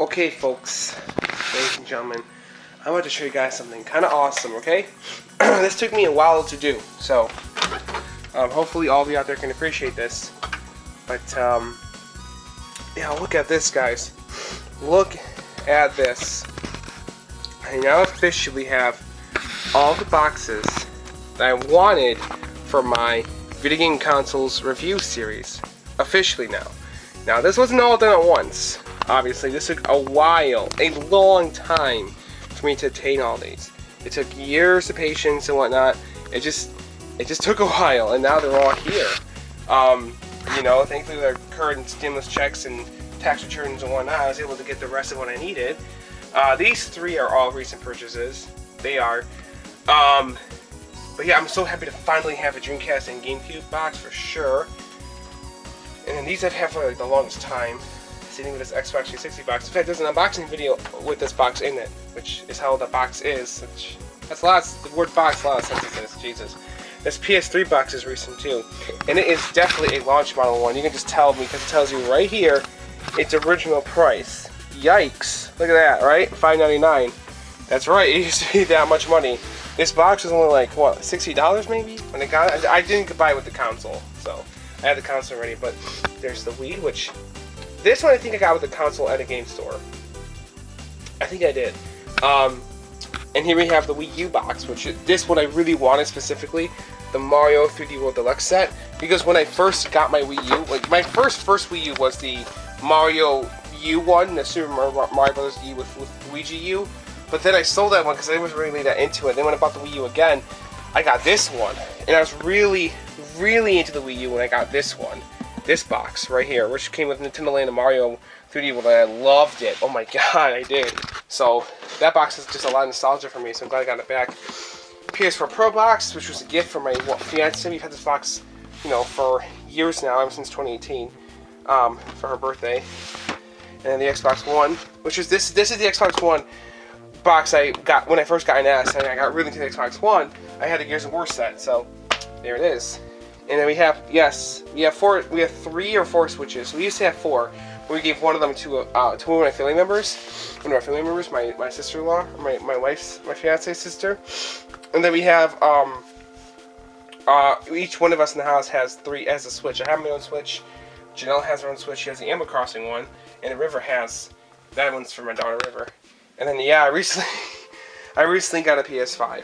Okay, folks, ladies and gentlemen, I'm about to show you guys something kind of awesome, okay? This took me a while to do, so hopefully all of you out there can appreciate this. But, yeah, look at this, guys. Look at this. I now officially have all the boxes that I wanted for my video game consoles review series. Officially now. Now, this wasn't all done at once. Obviously, this took a while, a long time for me to attain all these. It took years of patience and whatnot. It just took a while, and now they're all here. You know, thankfully with our current stimulus checks and tax returns and whatnot, I was able to get the rest of what I needed. These three are all recent purchases. They are. But yeah, I'm so happy to finally have a Dreamcast and GameCube box for sure. And then these I've had for like the longest time. Sitting with this Xbox 360 box. In fact, there's an unboxing video with this box in it, which is how the box is. That's lots. The word box, a lot of sense to this. Jesus. This PS3 box is recent too, and it is definitely a launch model one. You can just tell because it tells you right here its original price. Yikes! Look at that, right? $5.99. That's right. It used to be that much money. This box was only like what, $60 maybe when it got it. I didn't buy it with the console, so I had the console already. But there's the Wii, which. This one I think I got with the console at a game store. I think I did. And here we have the Wii U box, which is this one I really wanted specifically, the Mario 3D World Deluxe set. Because when I first got my Wii U, like my first Wii U was the Mario U one, the Super Mario Bros. U with Luigi U. But then I sold that one because I wasn't really that into it. Then when I bought the Wii U again, I got this one. And I was really, really into the Wii U when I got this one. This box right here, which came with Nintendo Land and Mario 3D World, and I loved it. Oh my god, I did. So that box is just a lot of nostalgia for me, so I'm glad I got it back. PS4 Pro box, which was a gift for my fiance. We've had this box, you know, for years now, ever since 2018, for her birthday. And then the Xbox One, which is this is the Xbox One box I got when I first got an S, and I got really into the Xbox One. I had the Gears of War set, so there it is. And then we have, yes, we have 3 or 4 switches. We used to have 4. We gave one of them to one of my family members. One of our family members, my sister-in-law, my fiance's sister. And then we have, each one of us in the house has a switch. I have my own switch. Janelle has her own switch. She has the Animal Crossing one. And the River has, that one's for my daughter River. And then, yeah, I recently got a PS5.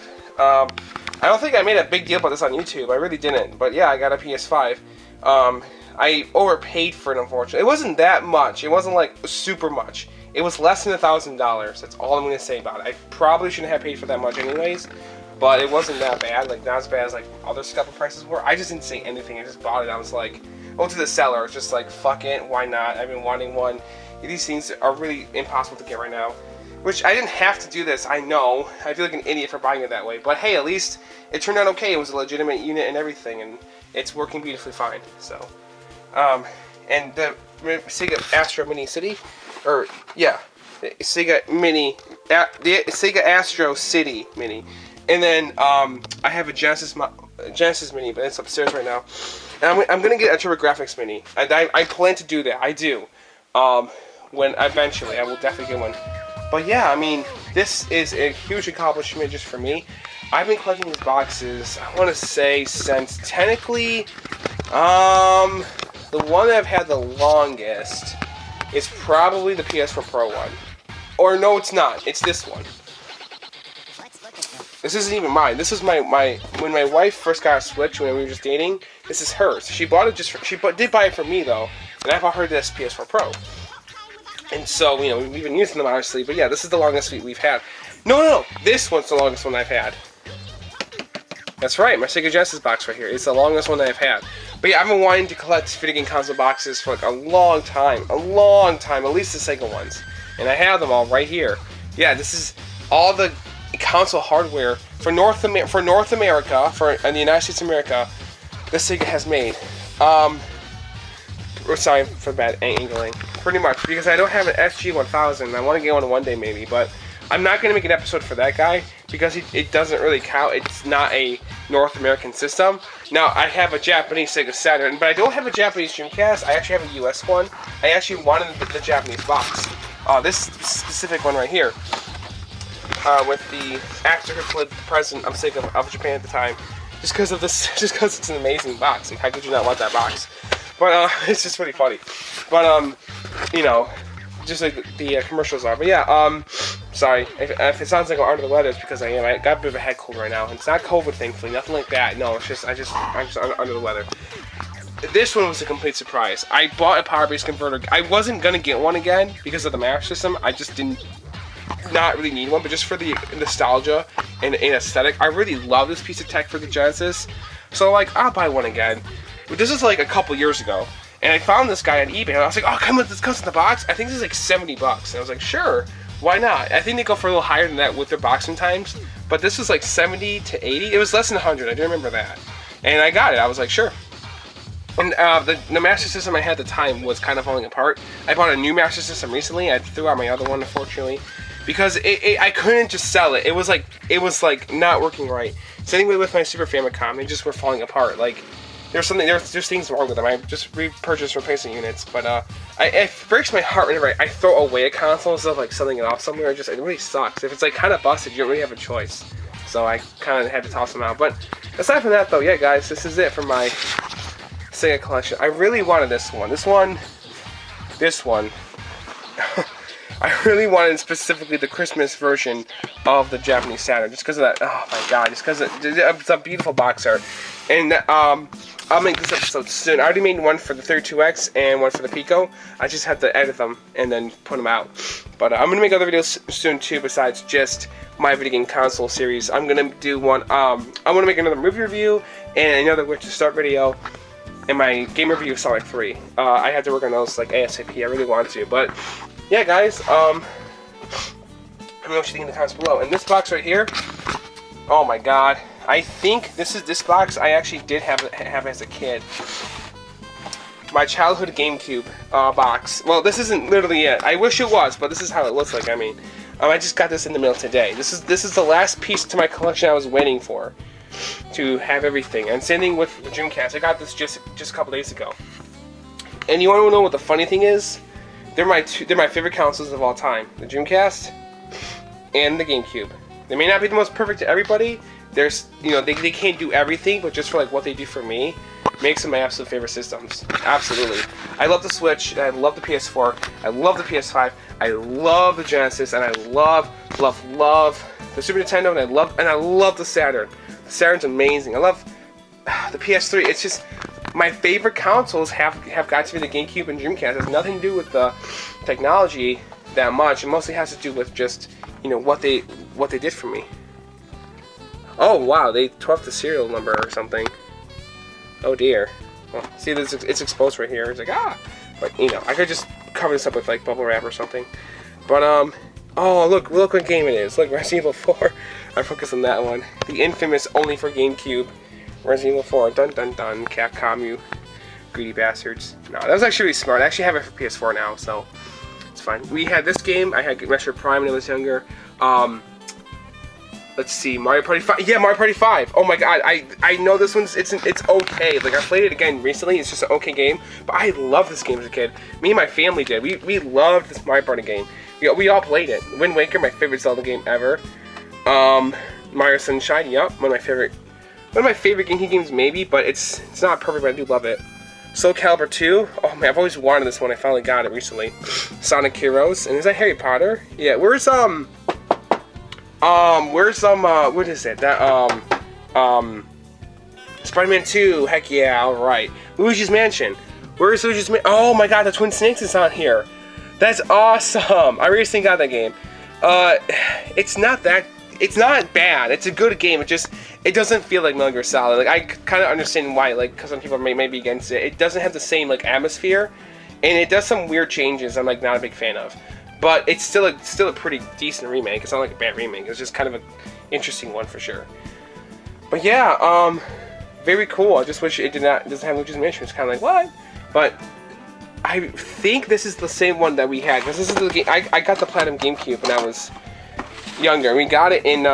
I don't think I made a big deal about this on YouTube. I really didn't. But yeah, I got a PS5. I overpaid for it, unfortunately. It wasn't that much. It wasn't like super much. It was less than $1,000. That's all I'm going to say about it. I probably shouldn't have paid for that much anyways. But it wasn't that bad. Like, not as bad as like other scalper prices were. I just didn't say anything. I just bought it. I was like, oh, to the seller. It's just like, fuck it. Why not? I've been wanting one. These things are really impossible to get right now. Which, I didn't have to do this, I know. I feel like an idiot for buying it that way. But hey, at least it turned out okay. It was a legitimate unit and everything, and it's working beautifully fine. So, and the Sega Astro Mini City, or, yeah, Sega Mini, the Sega Astro City Mini. And then, I have a Genesis Mini, but it's upstairs right now. And I'm going to get a TurboGrafx Mini. I plan to do that, I do. When eventually, I will definitely get one. But yeah, I mean, this is a huge accomplishment just for me. I've been collecting these boxes, I want to say, since technically, the one that I've had the longest is probably the PS4 Pro one. Or no, it's not. It's this one. This isn't even mine. This is when my wife first got a Switch when we were just dating. This is hers. She bought it she did buy it for me though, and I bought her this PS4 Pro. And so, you know, we've been using them, obviously. But yeah, this is the longest we've had. No. This one's the longest one I've had. That's right. My Sega Genesis box right here. It's the longest one that I've had. But yeah, I've been wanting to collect video game console boxes for like a long time. A long time. At least the Sega ones. And I have them all right here. Yeah, this is all the console hardware for North America, in the United States of America, that Sega has made. Sorry for bad angling. Pretty much, because I don't have an SG-1000. I want to get one day maybe, but I'm not going to make an episode for that guy because it doesn't really count. It's not a North American system. Now, I have a Japanese Sega Saturn, but I don't have a Japanese Dreamcast. I actually have a US one. I actually wanted the Japanese box. This specific one right here, with the actor who played the president of Japan at the time, just because of this, just because it's an amazing box. Like, how could you not want that box? But it's just pretty funny. But you know, just like the commercials are. But yeah, sorry if it sounds like I'm under the weather. It's because I am. I got a bit of a head cold right now. It's not COVID, thankfully, nothing like that. No, it's just I'm just under the weather. This one was a complete surprise. I bought a power base converter. I wasn't gonna get one again because of the Master System. I just not really need one, but just for the nostalgia and aesthetic, I really love this piece of tech for the Genesis. So like, I'll buy one again. But this is like a couple years ago, and I found this guy on eBay, and I was like, oh, this comes in the box. I think this is like $70, and I was like, sure, why not? I think they go for a little higher than that with their boxing times, but this was like 70 to 80. It was less than 100. I do remember that, and I got it. I was like, sure. And the Master System I had at the time was kind of falling apart. I bought a new Master System recently. I threw out my other one, unfortunately, because I couldn't just sell it. It was like not working right. Same way with my Super Famicom, they just were falling apart. Like there's things wrong with them. I just repurchased replacement units, but it breaks my heart whenever I throw away a console instead of like selling it off somewhere. It really sucks. If it's like kind of busted, you don't really have a choice. So I kind of had to toss them out. But aside from that, though, yeah, guys, this is it for my Sega collection. I really wanted this one. I really wanted specifically the Christmas version of the Japanese Saturn, just because of that. Oh my god, just because it's a beautiful box art. And I'll make this episode soon. I already made one for the 32X and one for the Pico. I just have to edit them and then put them out. But I'm gonna make other videos soon too, besides just my video game console series. I'm gonna do one. I'm gonna make another movie review and another Where to Start video. And my game review of Sonic 3. I had to work on those like ASAP. I really want to, but yeah, guys. Let me know what you think in the comments below. And this box right here, oh my god! I think this box I actually did have as a kid. My childhood GameCube box. Well, this isn't literally it. I wish it was, but this is how it looks like. I mean, I just got this in the mail today. This is the last piece to my collection I was waiting for to have everything. And same thing with the Dreamcast. I got this just a couple days ago. And you want to know what the funny thing is? They're my favorite consoles of all time. The Dreamcast and the GameCube. They may not be the most perfect to everybody. There's, you know, they can't do everything, but just for like what they do for me, makes them my absolute favorite systems. Absolutely. I love the Switch. I love the PS4. I love the PS5. I love the Genesis, and I love the Super Nintendo, and I love the Saturn. The Saturn's amazing. I love the PS3. It's just my favorite consoles have got to be the GameCube and Dreamcast. It has nothing to do with the technology that much. It mostly has to do with just, you know, what they did for me. Oh wow, they tore off the serial number or something. Oh dear. Well, see, it's exposed right here. It's like, ah, but you know, I could just cover this up with like bubble wrap or something. But oh look what game it is. Look, Resident Evil 4. I focus on that one. The infamous only for GameCube Resident Evil 4. Dun dun dun. Capcom, you greedy bastards. No, that was actually really smart. I actually have it for PS4 now, so it's fine. We had this game. I had Metroid Prime when I was younger. Let's see, Mario Party 5. Yeah, Mario Party 5. Oh my god, I know this one's it's okay. Like I played it again recently. It's just an okay game, but I loved this game as a kid. Me and my family did. We loved this Mario Party game. We all played it. Wind Waker, my favorite Zelda game ever. Mario Sunshine. Yep, one of my favorite GameCube games maybe, but it's not perfect, but I do love it. Soul Calibur 2. Oh man, I've always wanted this one. I finally got it recently. Sonic Heroes. And is that Harry Potter? Yeah. What is it? That Spider-Man 2. Heck yeah, all right. Luigi's Mansion. Where's Luigi's Mansion? Oh my god, the Twin Snakes is on here. That's awesome. I recently got that game. It's not bad. It's a good game. It doesn't feel like Metal Gear Solid. Like I kind of understand why. Like, because some people may be against it. It doesn't have the same like atmosphere, and it does some weird changes. I'm like not a big fan of. But it's still a pretty decent remake. It's not like a bad remake. It's just kind of an interesting one for sure. But yeah, very cool. I just wish it doesn't have Luigi's Mansion. It's kind of like what? But I think this is the same one that we had because this is the game. I got the Platinum GameCube when I was younger. We got it in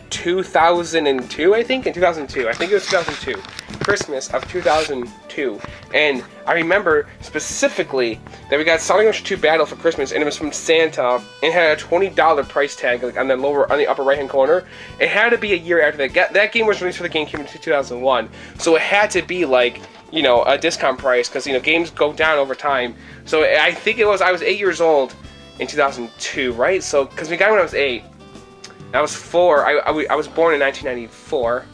2002, I think. In 2002, I think it was 2002. Christmas of 2002. And I remember specifically that we got Sonic Adventure 2 Battle for Christmas, and it was from Santa, and it had a $20 price tag like on the upper right hand corner. It had to be a year after that. That game was released for the GameCube in 2001, so it had to be like, you know, a discount price, because, you know, games go down over time. So I think I was 8 years old in 2002, right? So because we got it when I was 8, I was 4. I was born in 1994.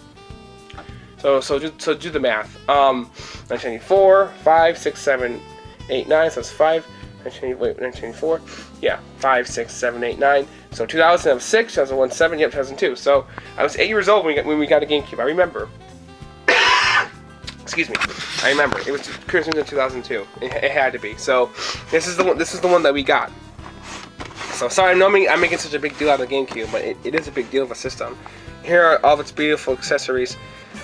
So do the math. 1994, 5, 6, 7, 8, 9. So that's 5. 1994. Yeah, 5, 6, 7, 8, 9. So 2006, 2001, 7. Yep, 2002. So I was 8 years old when we got a GameCube. I remember. Excuse me. I remember. It was Christmas in 2002. It had to be. So this is the one that we got. So sorry, I'm making such a big deal out of the GameCube, but it is a big deal of a system. Here are all of its beautiful accessories.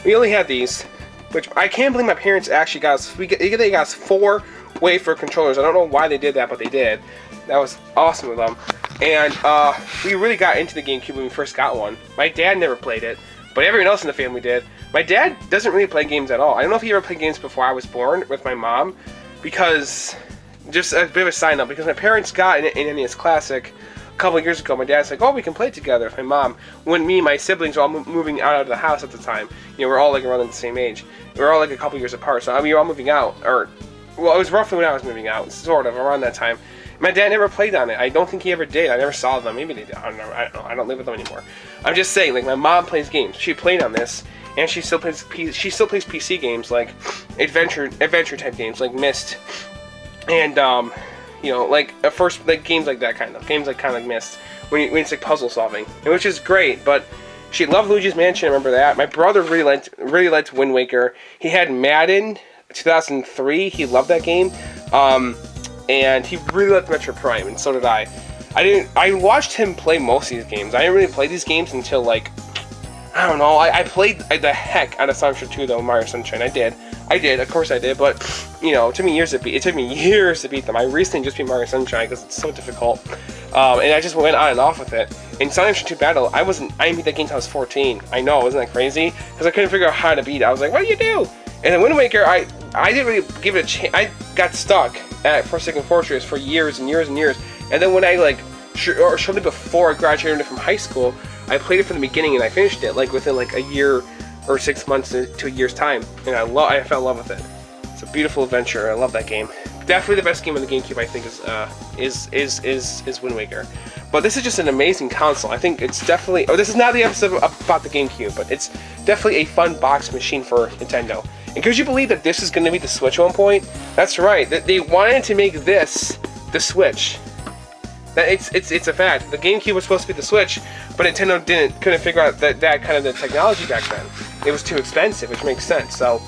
We only had these, which I can't believe my parents actually got us. They got us 4 wafer controllers. I don't know why they did that, but they did. That was awesome of them. And we really got into the GameCube when we first got one. My dad never played it, but everyone else in the family did. My dad doesn't really play games at all. I don't know if he ever played games before I was born with my mom, because, just a bit of a side note, because my parents got an NES Classic a couple of years ago. My dad's like, oh, we can play it together with my mom. When me and my siblings were all moving out of the house at the time, you know, we're all like around the same age. We're all like a couple years apart, so I mean, we were all moving out, or, well, it was roughly when I was moving out, sort of, around that time. My dad never played on it. I don't think he ever did. I never saw them. Maybe they did. I don't know. I don't live with them anymore. I'm just saying, like, my mom plays games. She played on this, and she still plays PC games, like adventure type games, like Myst, and you know, like games like that kind of Myst, when it's like puzzle solving, which is great. But she loved Luigi's Mansion. I remember that. My brother really liked Wind Waker. He had Madden 2003. He loved that game. And he really liked Metroid Prime, and so did I. I watched him play most of these games. I didn't really play these games until, like, I don't know. I played the heck out of Sonic Adventure 2, though, Mario Sunshine. I did, of course I did, but, you know, it took me years to beat them. I recently just beat Mario Sunshine because it's so difficult. And I just went on and off with it. In Sonic Adventure 2 Battle, I didn't beat that game until I was 14. I know, wasn't that crazy? Because I couldn't figure out how to beat it. I was like, what do you do? And in Wind Waker, I didn't really give it a chance. I got stuck at Forsaken Fortress for years and years and years. And then when I, like, shortly before I graduated from high school, I played it from the beginning and I finished it, like, within, like, a year or 6 months to a year's time. And I fell in love with it. It's a beautiful adventure. I love that game. Definitely the best game on the GameCube, I think, is Wind Waker. But this is just an amazing console. I think it's definitely... Oh, this is not the episode about the GameCube, but it's definitely a fun box machine for Nintendo. And could you believe that this is going to be the Switch at one point? That's right. They wanted to make this the Switch. It's a fact. The GameCube was supposed to be the Switch, but Nintendo couldn't figure out that kind of the technology back then. It was too expensive, which makes sense. So,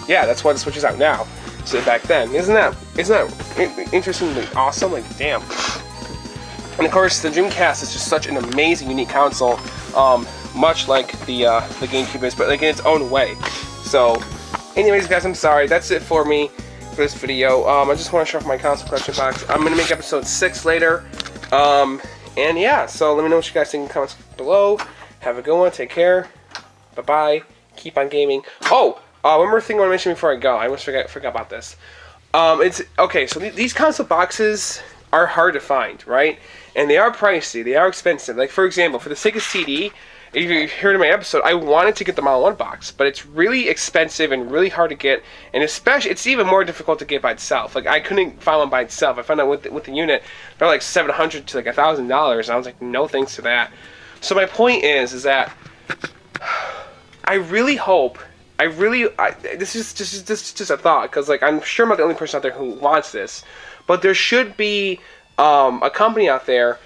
yeah, that's why the Switch is out now. So back then, isn't that interestingly awesome? Like, damn. And of course, the Dreamcast is just such an amazing, unique console, much like the GameCube is, but like in its own way. So, anyways, guys, I'm sorry. That's it for me for this video. I just want to show off my console collection box. I'm gonna make episode 6 later. And yeah, so let me know what you guys think in the comments below. Have a good one. Take care. Bye bye. Keep on gaming. Oh, one more thing I want to mention before I go. I almost forgot about this. It's okay. So these console boxes are hard to find, right? And they are pricey. They are expensive. Like, for example, for the Sega CD, if you heard in my episode, I wanted to get the Model 1 box, but it's really expensive and really hard to get, and especially, it's even more difficult to get by itself. Like, I couldn't find one by itself. I found out with the unit, they're like $700 to like $1,000, and I was like, no thanks to that. So my point is that I really hope, this is just a thought, because like, I'm sure I'm not the only person out there who wants this, but there should be a company out there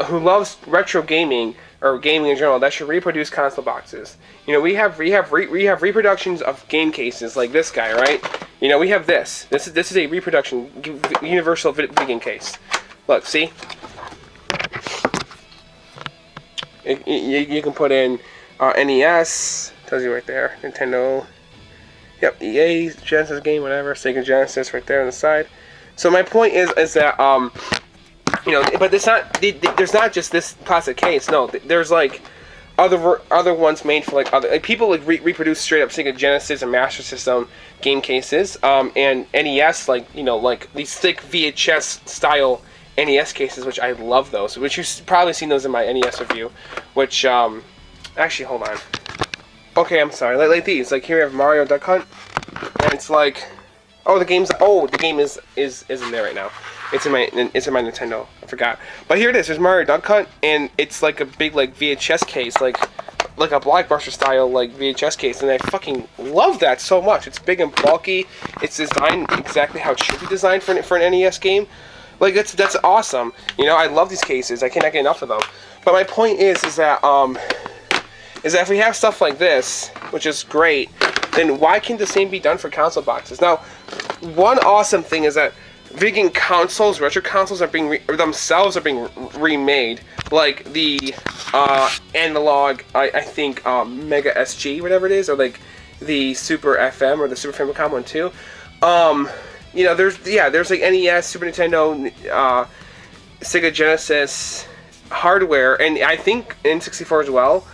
who loves retro gaming, or gaming in general, that should reproduce console boxes. You know, we have reproductions of game cases like this guy, right? You know, we have this. This is a reproduction, universal video game case. Look, see? You can put in NES, tells you right there, Nintendo. Yep, EA, Genesis game, whatever, Sega Genesis right there on the side. So my point is that you know, but there's not just this plastic case. No, there's like other ones made for like other people like reproduce straight up Sega Genesis and Master System game cases, and NES, like like these thick VHS style NES cases, which I love those. Which you've probably seen those in my NES review. Which actually, hold on. Okay, I'm sorry. Like these. Like here we have Mario Duck Hunt, and it's like, the game is in there right now. It's in my Nintendo. I forgot. But here it is. There's Mario Duck Hunt, and it's like a big like VHS case, like a Blockbuster style like VHS case, and I fucking love that so much. It's big and bulky. It's designed exactly how it should be designed for an NES game. Like that's awesome. I love these cases. I cannot get enough of them. But my point is that if we have stuff like this, which is great, then why can't the same be done for console boxes? Now, one awesome thing is that video game consoles, retro consoles, are being remade. Like the analog, I think Mega SG, whatever it is, or like the Super FM or the Super Famicom one too. There's like NES, Super Nintendo, Sega Genesis hardware, and I think N64 as well,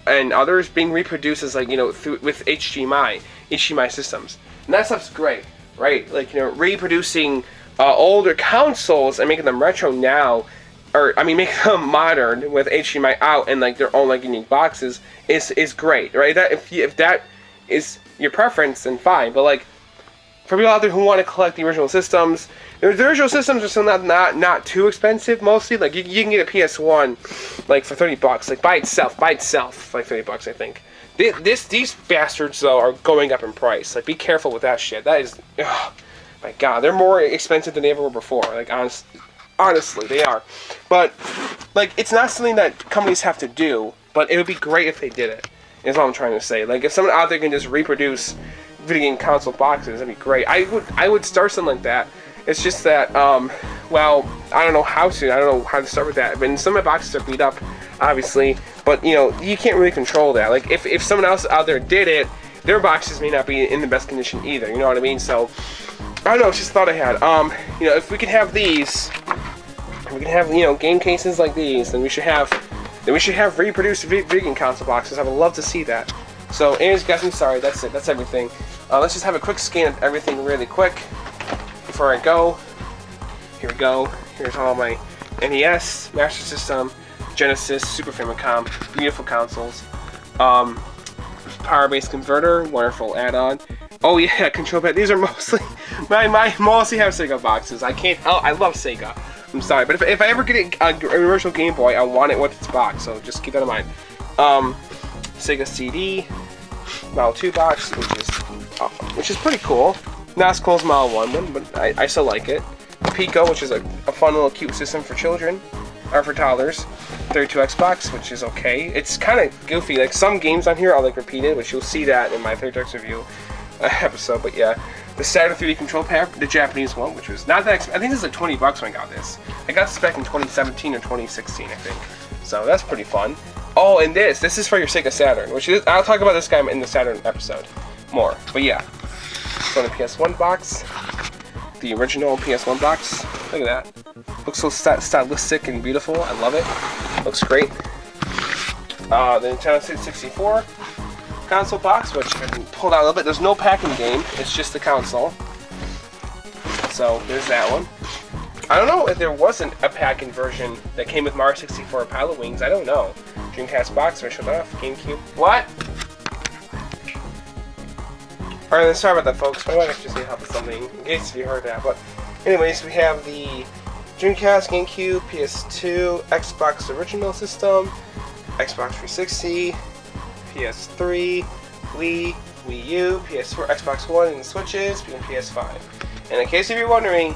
and others being reproduced as like with HDMI systems, and that stuff's great. Right, like reproducing older consoles and making them retro now, or making them modern with HDMI out and like their own like unique boxes is great, right? That if that is your preference, then fine. But like for people out there who want to collect the original systems, the original systems are still not too expensive. Mostly, like you can get a PS1 like for $30, like by itself, like $30, I think. These bastards though are going up in price. Like, be careful with that shit. That is, my God, they're more expensive than they ever were before. Like, honestly, they are. But like, it's not something that companies have to do. But it would be great if they did it. Is all I'm trying to say. Like, if someone out there can just reproduce video game console boxes, that'd be great. I would start something like that. It's just that, well, I don't know how to. I don't know how to start with that. But some of my boxes are beat up, obviously. But, you can't really control that. Like, if someone else out there did it, their boxes may not be in the best condition either. You know what I mean? So, I don't know. It's just a thought I had. If we can have these, we can have, game cases like these, then we should have reproduced video game console boxes. I would love to see that. So, anyways, guys, I'm sorry. That's it. That's everything. Let's just have a quick scan of everything really quick before I go. Here we go. Here's all my NES, Master System, Genesis, Super Famicom, beautiful consoles. Power-based converter, wonderful add-on. Oh yeah, control pad. These are mostly mostly have Sega boxes. I love Sega. I'm sorry, but if I ever get an original Game Boy, I want it with its box. So just keep that in mind. Sega CD, Model 2 box, which is pretty cool. Not as cool as Model 1 one, but I still like it. Pico, which is a fun little cute system for children, or for toddlers. 32X box, which is okay. It's kind of goofy. Like, some games on here are like repeated, which you'll see that in my 32X review episode. But yeah, the Saturn 3D control pad, the Japanese one, which was not that expensive. I think this is like $20 when I got this. I got this back in 2017 or 2016, I think. So that's pretty fun. Oh, and this is for your Sega Saturn, which is, I'll talk about this guy in the Saturn episode more. But yeah, so the PS1 box, the original PS1 box. Look at that. Looks so stylistic and beautiful. I love it. Looks great. The Nintendo 64 console box, which I can pull out a little bit. There's no packing game. It's just the console. So there's that one. I don't know if there wasn't a packing version that came with Mario 64 Pilot Wings. I don't know. Dreamcast box, shut off. GameCube. What? Alright, sorry about that, folks. My wife just needed help with something, in case you heard that. But anyways, we have the Dreamcast, GameCube, PS2, Xbox Original System, Xbox 360, PS3, Wii, Wii U, PS4, Xbox One, and the Switches, and PS5. And in case if you're wondering,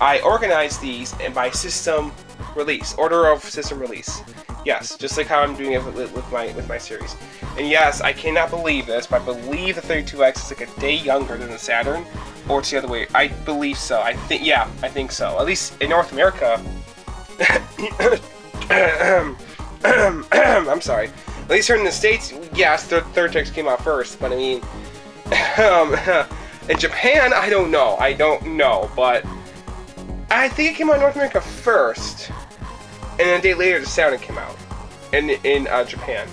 I organized these by system release, order of system release. Yes, just like how I'm doing it with my series. And yes, I cannot believe this, but I believe the 32X is like a day younger than the Saturn, or it's the other way. I believe so. I think so. At least in North America. I'm sorry. At least here in the States, yes, the 32X came out first, but I mean, in Japan, I don't know, but I think it came out in North America first, and then a day later the Saturn came out. in Japan,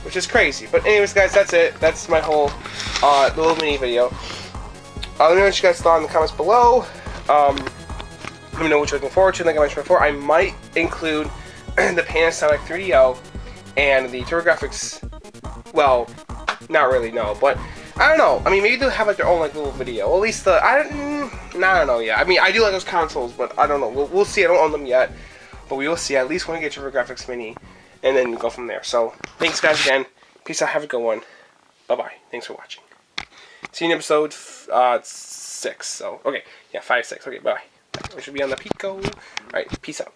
which is crazy. But anyways, guys, that's it. That's my whole little mini video. Let me know what you guys thought in the comments below. Let me know what you're looking forward to. Like I mentioned before, I might include the Panasonic 3DO and the TurboGrafx. Well, not really, no, but I don't know. I mean, maybe they'll have like their own like little video. At least I don't know yet. I mean, I do like those consoles, but I don't know. We'll see. I don't own them yet, but we will see. I at least want to get TurboGrafx Mini, and then go from there. So thanks, guys, again. Peace out. Have a good one. Bye bye. Thanks for watching. See you in episode 6. So okay, yeah, 5, 6. Okay, bye. We should be on the Pico. All right, peace out.